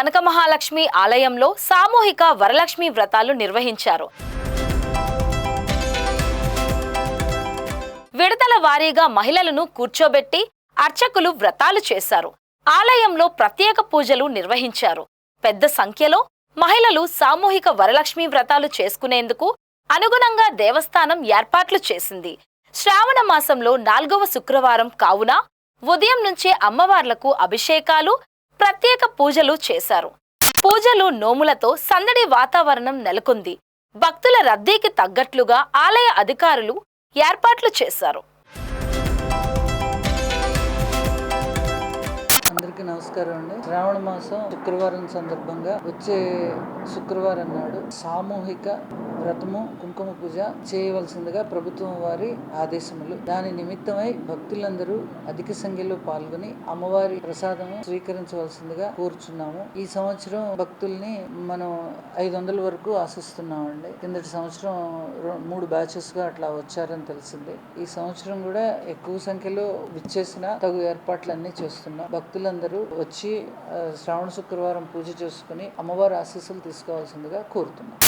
కనక మహాలక్ష్మి ఆలయంలో సామూహిక వరలక్ష్మి వ్రతాలు నిర్వహించారు. విడతల వారీగా మహిళలను కూర్చోబెట్టి అర్చకులు వ్రతాలు చేశారు. ఆలయంలో ప్రత్యేక పూజలు నిర్వహించారు. పెద్ద సంఖ్యలో మహిళలు సామూహిక వరలక్ష్మి వ్రతాలు చేసుకునేందుకు అనుగుణంగా దేవస్థానం ఏర్పాట్లు చేసింది. శ్రావణ మాసంలో 4వ శుక్రవారం కావున ఉదయం నుంచే అమ్మవార్లకు అభిషేకాలు, ప్రత్యేక పూజలు చేశారు. పూజలు, నోములతో సందడి వాతావరణం నెలకొంది. భక్తుల రద్దీకి తగ్గట్లుగా ఆలయ అధికారులు ఏర్పాట్లు చేశారు. అందరికీ నమస్కారం అండి. శ్రావణ మాసం శుక్రవారం సందర్భంగా వచ్చే శుక్రవారం నాడు సామూహిక వ్రతము, కుంకుమ పూజ చేయవలసిందిగా ప్రభుత్వం వారి ఆదేశములు. దాని నిమిత్తమై భక్తులందరూ అధిక సంఖ్యలో పాల్గొని అమ్మవారి ప్రసాదము స్వీకరించవలసిందిగా కోరుచున్నాము. ఈ సంవత్సరం భక్తుల్ని మనం 500 వరకు ఆశిస్తున్నామండి. కిందటి సంవత్సరం 3 బ్యాచెస్ గా అట్లా వచ్చారని తెలిసింది. ఈ సంవత్సరం కూడా ఎక్కువ సంఖ్యలో విచ్చేసిన తగు ఏర్పాట్లన్నీ చేస్తున్నాం. భక్తులందరూ వచ్చి శ్రావణ శుక్రవారం పూజ చేసుకుని అమ్మవారి ఆశీస్సులు తీసుకోవాల్సిందిగా కోరుతున్నాం.